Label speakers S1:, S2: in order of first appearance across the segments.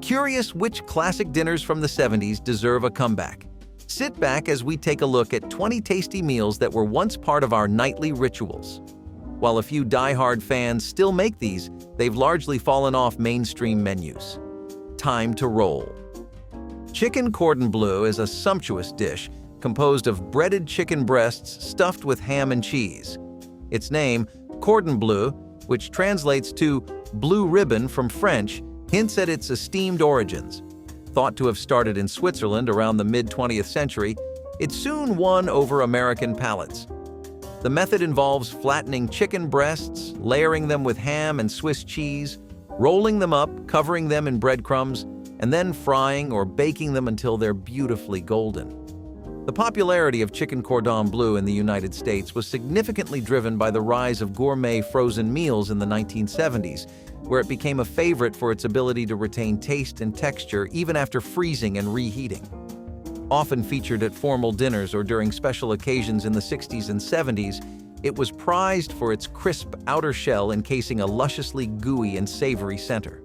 S1: Curious which classic dinners from the 70s deserve a comeback? Sit back as we take a look at 20 tasty meals that were once part of our nightly rituals. While a few die-hard fans still make these, they've largely fallen off mainstream menus. Time to roll. Chicken cordon bleu is a sumptuous dish composed of breaded chicken breasts stuffed with ham and cheese. Its name, cordon bleu, which translates to blue ribbon from French, hints at its esteemed origins. Thought to have started in Switzerland around the mid-20th century, it soon won over American palates. The method involves flattening chicken breasts, layering them with ham and Swiss cheese, rolling them up, covering them in breadcrumbs, and then frying or baking them until they're beautifully golden. The popularity of chicken cordon bleu in the United States was significantly driven by the rise of gourmet frozen meals in the 1970s, where it became a favorite for its ability to retain taste and texture even after freezing and reheating. Often featured at formal dinners or during special occasions in the 60s and 70s, it was prized for its crisp outer shell encasing a lusciously gooey and savory center.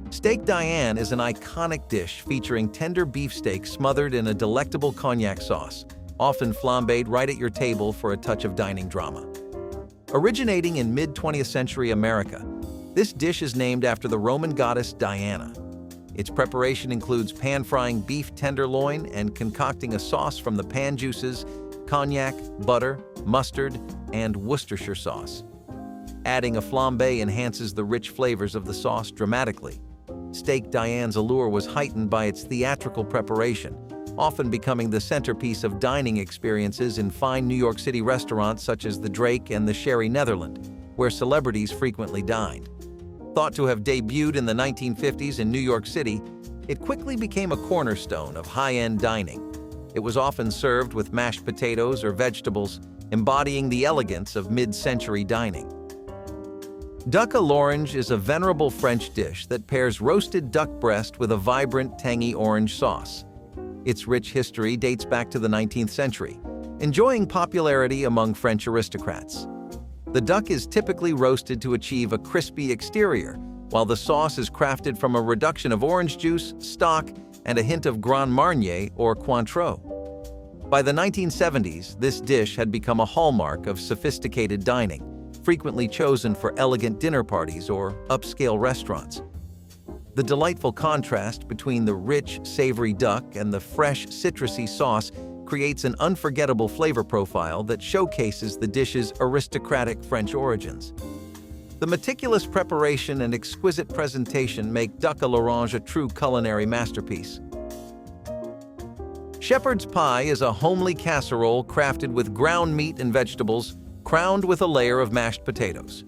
S1: Steak Diane is an iconic dish featuring tender beefsteak smothered in a delectable cognac sauce, often flambéed right at your table for a touch of dining drama. Originating in mid-20th century America, this dish is named after the Roman goddess Diana. Its preparation includes pan-frying beef tenderloin and concocting a sauce from the pan juices, cognac, butter, mustard, and Worcestershire sauce. Adding a flambé enhances the rich flavors of the sauce dramatically. Steak Diane's allure was heightened by its theatrical preparation, often becoming the centerpiece of dining experiences in fine New York City restaurants such as the Drake and the Sherry Netherland, where celebrities frequently dined. Thought to have debuted in the 1950s in New York City, it quickly became a cornerstone of high-end dining. It was often served with mashed potatoes or vegetables, embodying the elegance of mid-century dining. Duck à l'orange is a venerable French dish that pairs roasted duck breast with a vibrant, tangy orange sauce. Its rich history dates back to the 19th century, enjoying popularity among French aristocrats. The duck is typically roasted to achieve a crispy exterior, while the sauce is crafted from a reduction of orange juice, stock, and a hint of Grand Marnier or Cointreau. By the 1970s, this dish had become a hallmark of sophisticated dining, frequently chosen for elegant dinner parties or upscale restaurants. The delightful contrast between the rich, savory duck and the fresh, citrusy sauce creates an unforgettable flavor profile that showcases the dish's aristocratic French origins. The meticulous preparation and exquisite presentation make duck à l'orange a true culinary masterpiece. Shepherd's pie is a homely casserole crafted with ground meat and vegetables, crowned with a layer of mashed potatoes.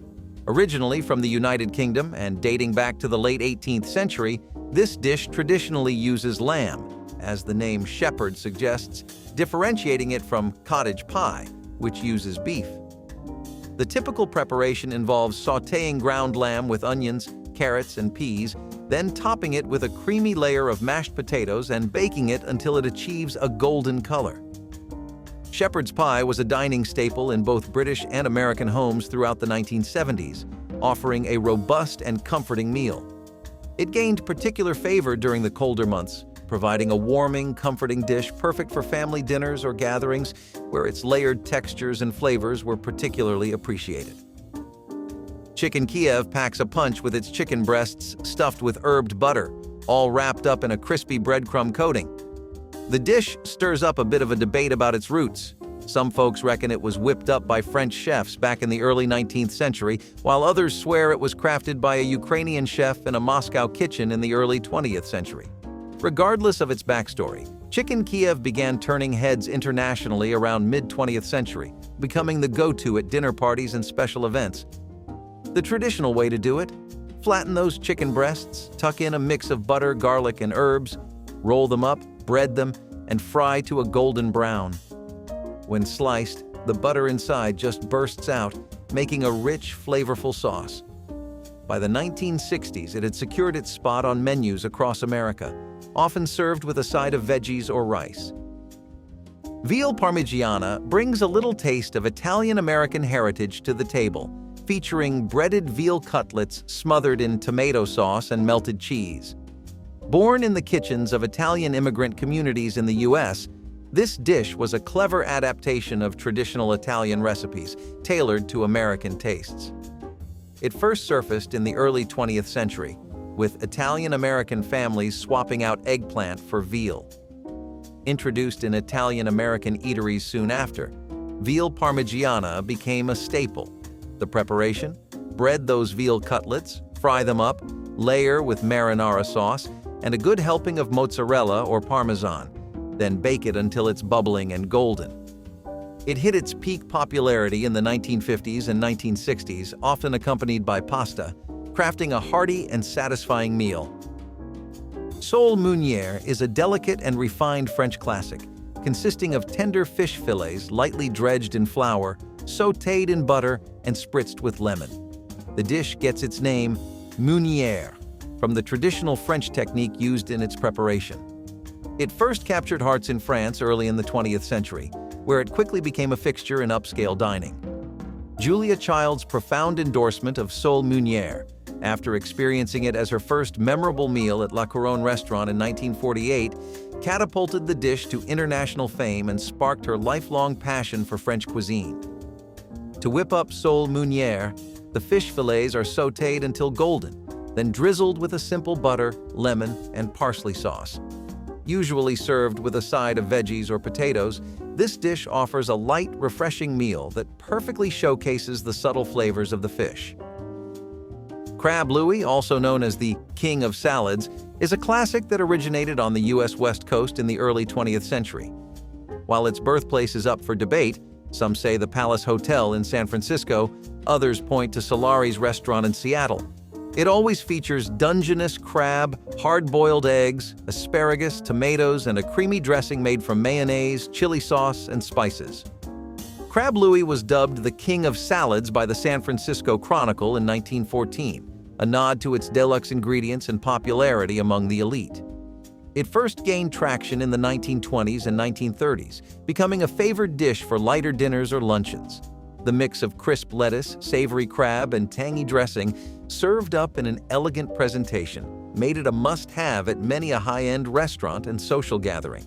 S1: Originally from the United Kingdom and dating back to the late 18th century, this dish traditionally uses lamb, as the name shepherd suggests, differentiating it from cottage pie, which uses beef. The typical preparation involves sautéing ground lamb with onions, carrots, and peas, then topping it with a creamy layer of mashed potatoes and baking it until it achieves a golden color. Shepherd's pie was a dining staple in both British and American homes throughout the 1970s, offering a robust and comforting meal. It gained particular favor during the colder months, providing a warming, comforting dish perfect for family dinners or gatherings where its layered textures and flavors were particularly appreciated. Chicken Kiev packs a punch with its chicken breasts stuffed with herbed butter, all wrapped up in a crispy breadcrumb coating. The dish stirs up a bit of a debate about its roots. Some folks reckon it was whipped up by French chefs back in the early 19th century, while others swear it was crafted by a Ukrainian chef in a Moscow kitchen in the early 20th century. Regardless of its backstory, Chicken Kiev began turning heads internationally around mid-20th century, becoming the go-to at dinner parties and special events. The traditional way to do it? Flatten those chicken breasts, tuck in a mix of butter, garlic, and herbs, roll them up, bread them, and fry to a golden brown. When sliced, the butter inside just bursts out, making a rich, flavorful sauce. By the 1960s, it had secured its spot on menus across America, often served with a side of veggies or rice. Veal Parmigiana brings a little taste of Italian-American heritage to the table, featuring breaded veal cutlets smothered in tomato sauce and melted cheese. Born in the kitchens of Italian immigrant communities in the U.S., this dish was a clever adaptation of traditional Italian recipes tailored to American tastes. It first surfaced in the early 20th century, with Italian-American families swapping out eggplant for veal. Introduced in Italian-American eateries soon after, veal Parmigiana became a staple. The preparation? Bread those veal cutlets, fry them up, layer with marinara sauce, and a good helping of mozzarella or Parmesan, then bake it until it's bubbling and golden. It hit its peak popularity in the 1950s and 1960s, often accompanied by pasta, crafting a hearty and satisfying meal. Sole Munier is a delicate and refined French classic, consisting of tender fish fillets lightly dredged in flour, sautéed in butter, and spritzed with lemon. The dish gets its name, Munier, from the traditional French technique used in its preparation. It first captured hearts in France early in the 20th century, where it quickly became a fixture in upscale dining. Julia Child's profound endorsement of Sole Munier, after experiencing it as her first memorable meal at La Couronne restaurant in 1948, catapulted the dish to international fame and sparked her lifelong passion for French cuisine. To whip up Sole Munier, the fish fillets are sautéed until golden, then drizzled with a simple butter, lemon, and parsley sauce. Usually served with a side of veggies or potatoes, this dish offers a light, refreshing meal that perfectly showcases the subtle flavors of the fish. Crab Louie, also known as the King of Salads, is a classic that originated on the U.S. West Coast in the early 20th century. While its birthplace is up for debate, some say the Palace Hotel in San Francisco, others point to Solari's restaurant in Seattle. It always features Dungeness crab, hard-boiled eggs, asparagus, tomatoes, and a creamy dressing made from mayonnaise, chili sauce, and spices. Crab Louie was dubbed the King of Salads by the San Francisco Chronicle in 1914, a nod to its deluxe ingredients and popularity among the elite. It first gained traction in the 1920s and 1930s, becoming a favored dish for lighter dinners or luncheons. The mix of crisp lettuce, savory crab, and tangy dressing, served up in an elegant presentation, made it a must-have at many a high-end restaurant and social gathering.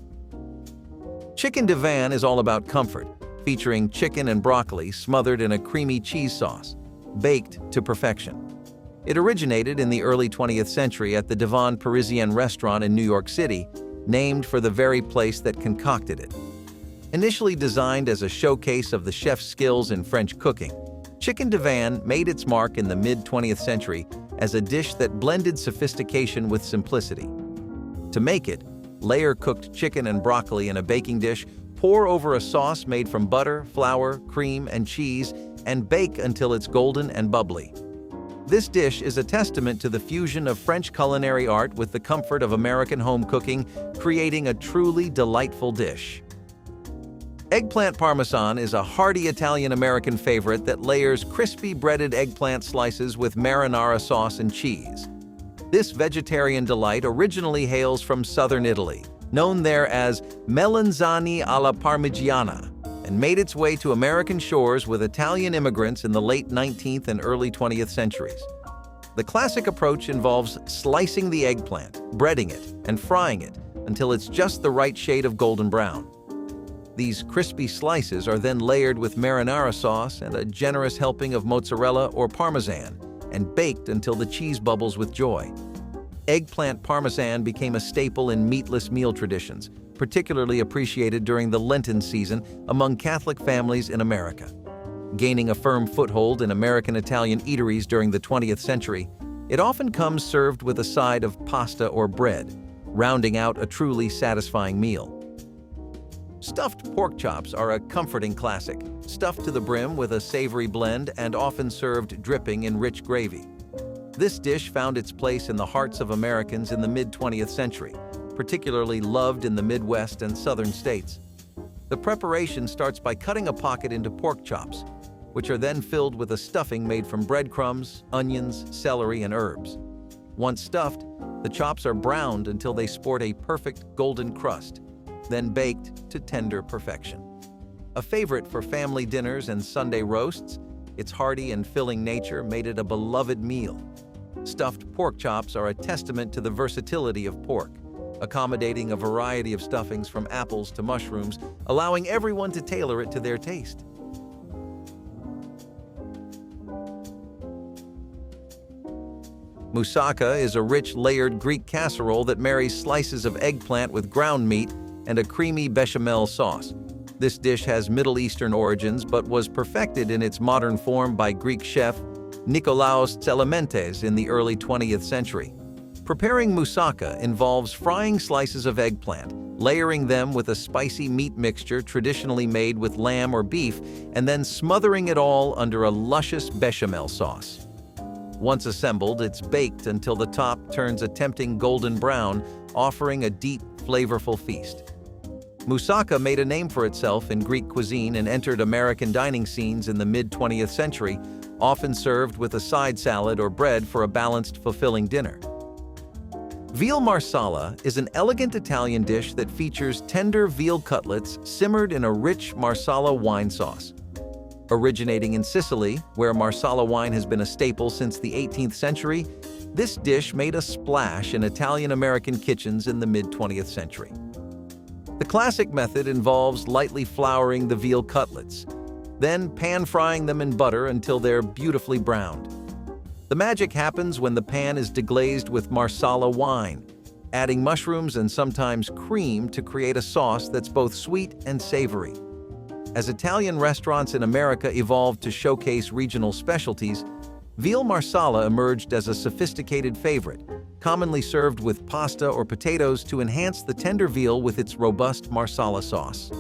S1: Chicken Diane is all about comfort, featuring chicken and broccoli smothered in a creamy cheese sauce, baked to perfection. It originated in the early 20th century at the Divan Parisienne restaurant in New York City, named for the very place that concocted it. Initially designed as a showcase of the chef's skills in French cooking, Chicken Diane made its mark in the mid-20th century as a dish that blended sophistication with simplicity. To make it, layer cooked chicken and broccoli in a baking dish, pour over a sauce made from butter, flour, cream, and cheese, and bake until it's golden and bubbly. This dish is a testament to the fusion of French culinary art with the comfort of American home cooking, creating a truly delightful dish. Eggplant Parmesan is a hearty Italian-American favorite that layers crispy breaded eggplant slices with marinara sauce and cheese. This vegetarian delight originally hails from southern Italy, known there as melanzane alla Parmigiana, and made its way to American shores with Italian immigrants in the late 19th and early 20th centuries. The classic approach involves slicing the eggplant, breading it, and frying it until it's just the right shade of golden brown. These crispy slices are then layered with marinara sauce and a generous helping of mozzarella or Parmesan, and baked until the cheese bubbles with joy. Eggplant Parmesan became a staple in meatless meal traditions, particularly appreciated during the Lenten season among Catholic families in America. Gaining a firm foothold in American Italian eateries during the 20th century, it often comes served with a side of pasta or bread, rounding out a truly satisfying meal. Stuffed pork chops are a comforting classic, stuffed to the brim with a savory blend and often served dripping in rich gravy. This dish found its place in the hearts of Americans in the mid-20th century, particularly loved in the Midwest and southern states. The preparation starts by cutting a pocket into pork chops, which are then filled with a stuffing made from breadcrumbs, onions, celery, and herbs. Once stuffed, the chops are browned until they sport a perfect golden crust, then baked to tender perfection. A favorite for family dinners and Sunday roasts, its hearty and filling nature made it a beloved meal. Stuffed pork chops are a testament to the versatility of pork, accommodating a variety of stuffings from apples to mushrooms, allowing everyone to tailor it to their taste. Musaka is a rich, layered Greek casserole that marries slices of eggplant with ground meat and a creamy bechamel sauce. This dish has Middle Eastern origins but was perfected in its modern form by Greek chef Nikolaos Tselementes in the early 20th century. Preparing moussaka involves frying slices of eggplant, layering them with a spicy meat mixture traditionally made with lamb or beef, and then smothering it all under a luscious bechamel sauce. Once assembled, it's baked until the top turns a tempting golden brown, offering a deep, flavorful feast. Musaka made a name for itself in Greek cuisine and entered American dining scenes in the mid-20th century, often served with a side salad or bread for a balanced, fulfilling dinner. Veal Marsala is an elegant Italian dish that features tender veal cutlets simmered in a rich Marsala wine sauce. Originating in Sicily, where Marsala wine has been a staple since the 18th century, this dish made a splash in Italian-American kitchens in the mid-20th century. The classic method involves lightly flouring the veal cutlets, then pan-frying them in butter until they're beautifully browned. The magic happens when the pan is deglazed with Marsala wine, adding mushrooms and sometimes cream to create a sauce that's both sweet and savory. As Italian restaurants in America evolved to showcase regional specialties, veal Marsala emerged as a sophisticated favorite, commonly served with pasta or potatoes to enhance the tender veal with its robust Marsala sauce.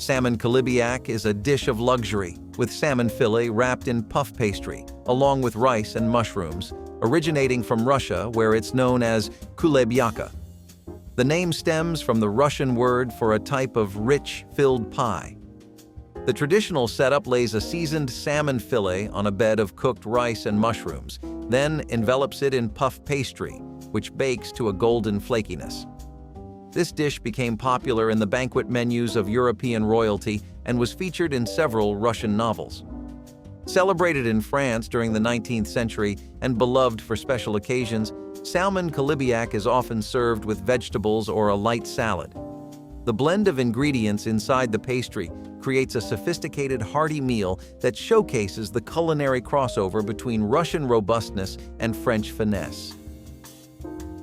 S1: Salmon Ciac is a dish of luxury, with salmon fillet wrapped in puff pastry, along with rice and mushrooms, originating from Russia, where it's known as kulebyaka. The name stems from the Russian word for a type of rich, filled pie. The traditional setup lays a seasoned salmon fillet on a bed of cooked rice and mushrooms, then envelops it in puff pastry, which bakes to a golden flakiness. This dish became popular in the banquet menus of European royalty and was featured in several Russian novels. Celebrated in France during the 19th century and beloved for special occasions, Salmon Ciac is often served with vegetables or a light salad. The blend of ingredients inside the pastry creates a sophisticated, hearty meal that showcases the culinary crossover between Russian robustness and French finesse.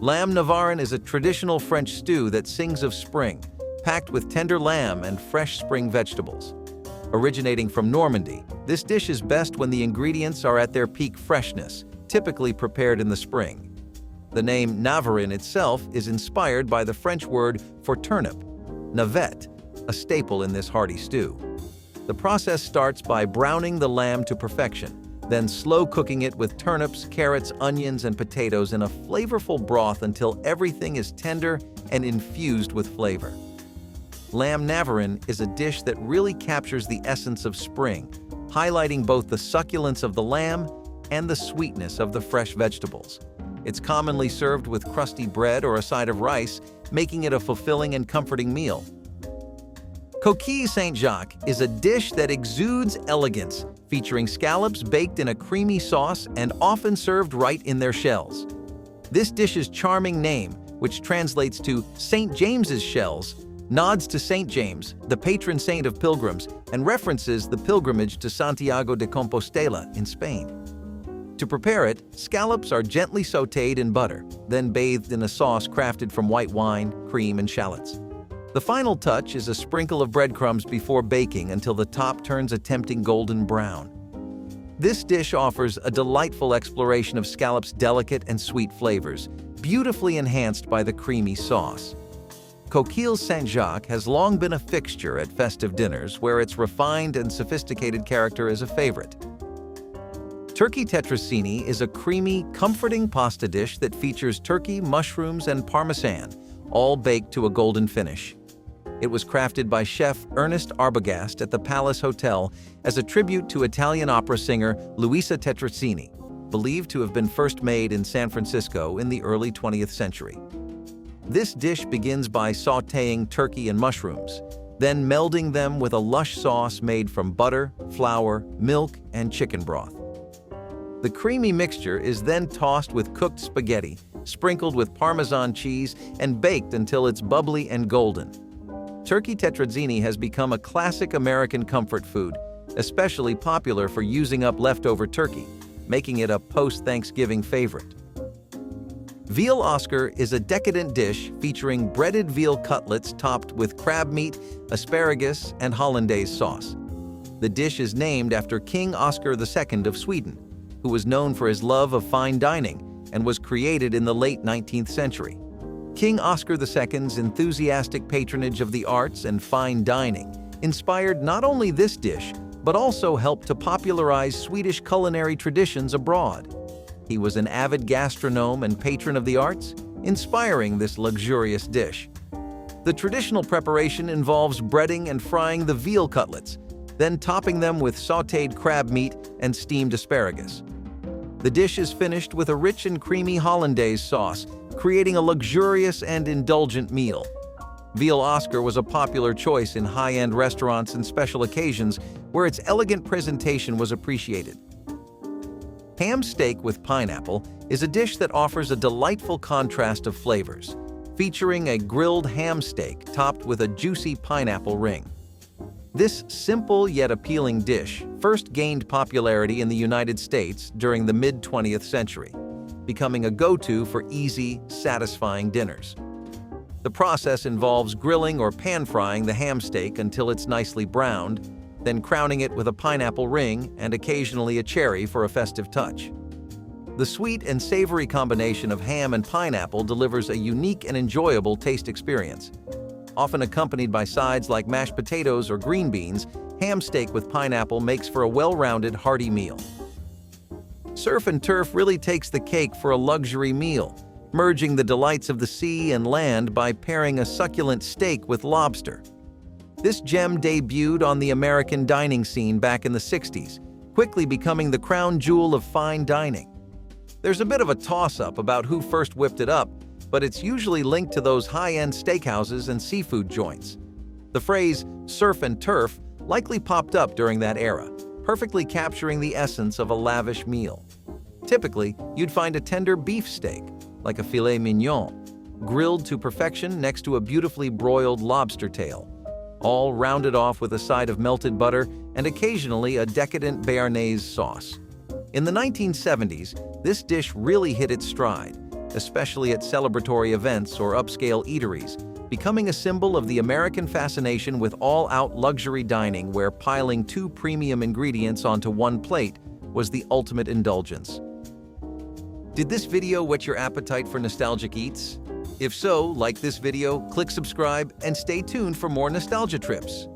S1: Lamb Navarin is a traditional French stew that sings of spring, packed with tender lamb and fresh spring vegetables. Originating from Normandy, this dish is best when the ingredients are at their peak freshness, typically prepared in the spring. The name Navarin itself is inspired by the French word for turnip, navette, a staple in this hearty stew. The process starts by browning the lamb to perfection, then slow cooking it with turnips, carrots, onions, and potatoes in a flavorful broth until everything is tender and infused with flavor. Lamb Navarin is a dish that really captures the essence of spring, highlighting both the succulence of the lamb and the sweetness of the fresh vegetables. It's commonly served with crusty bread or a side of rice, making it a fulfilling and comforting meal. Coquille Saint-Jacques is a dish that exudes elegance, featuring scallops baked in a creamy sauce and often served right in their shells. This dish's charming name, which translates to St. James's shells, nods to St. James, the patron saint of pilgrims, and references the pilgrimage to Santiago de Compostela in Spain. To prepare it, scallops are gently sautéed in butter, then bathed in a sauce crafted from white wine, cream, and shallots. The final touch is a sprinkle of breadcrumbs before baking until the top turns a tempting golden brown. This dish offers a delightful exploration of scallops' delicate and sweet flavors, beautifully enhanced by the creamy sauce. Coquille Saint-Jacques has long been a fixture at festive dinners where its refined and sophisticated character is a favorite. Turkey tetrazzini is a creamy, comforting pasta dish that features turkey, mushrooms, and parmesan, all baked to a golden finish. It was crafted by chef Ernest Arbogast at the Palace Hotel as a tribute to Italian opera singer Luisa Tetrazzini, believed to have been first made in San Francisco in the early 20th century. This dish begins by sautéing turkey and mushrooms, then melding them with a lush sauce made from butter, flour, milk, and chicken broth. The creamy mixture is then tossed with cooked spaghetti, sprinkled with Parmesan cheese, and baked until it's bubbly and golden. Turkey tetrazzini has become a classic American comfort food, especially popular for using up leftover turkey, making it a post-Thanksgiving favorite. Veal Oscar is a decadent dish featuring breaded veal cutlets topped with crab meat, asparagus, and hollandaise sauce. The dish is named after King Oscar II of Sweden, who was known for his love of fine dining and was created in the late 19th century. King Oscar II's enthusiastic patronage of the arts and fine dining inspired not only this dish, but also helped to popularize Swedish culinary traditions abroad. He was an avid gastronome and patron of the arts, inspiring this luxurious dish. The traditional preparation involves breading and frying the veal cutlets, then topping them with sautéed crab meat and steamed asparagus. The dish is finished with a rich and creamy hollandaise sauce, creating a luxurious and indulgent meal. Veal Oscar was a popular choice in high-end restaurants and special occasions where its elegant presentation was appreciated. Ham steak with pineapple is a dish that offers a delightful contrast of flavors, featuring a grilled ham steak topped with a juicy pineapple ring. This simple yet appealing dish first gained popularity in the United States during the mid-20th century, becoming a go-to for easy, satisfying dinners. The process involves grilling or pan-frying the ham steak until it's nicely browned, then crowning it with a pineapple ring and occasionally a cherry for a festive touch. The sweet and savory combination of ham and pineapple delivers a unique and enjoyable taste experience. Often accompanied by sides like mashed potatoes or green beans, ham steak with pineapple makes for a well-rounded, hearty meal. Surf and turf really takes the cake for a luxury meal, merging the delights of the sea and land by pairing a succulent steak with lobster. This gem debuted on the American dining scene back in the 60s, quickly becoming the crown jewel of fine dining. There's a bit of a toss-up about who first whipped it up, but it's usually linked to those high-end steakhouses and seafood joints. The phrase surf and turf likely popped up during that era, perfectly capturing the essence of a lavish meal. Typically, you'd find a tender beef steak, like a filet mignon, grilled to perfection next to a beautifully broiled lobster tail, all rounded off with a side of melted butter and occasionally a decadent béarnaise sauce. In the 1970s, this dish really hit its stride, especially at celebratory events or upscale eateries, becoming a symbol of the American fascination with all-out luxury dining where piling two premium ingredients onto one plate was the ultimate indulgence. Did this video whet your appetite for nostalgic eats? If so, like this video, click subscribe, and stay tuned for more nostalgia trips.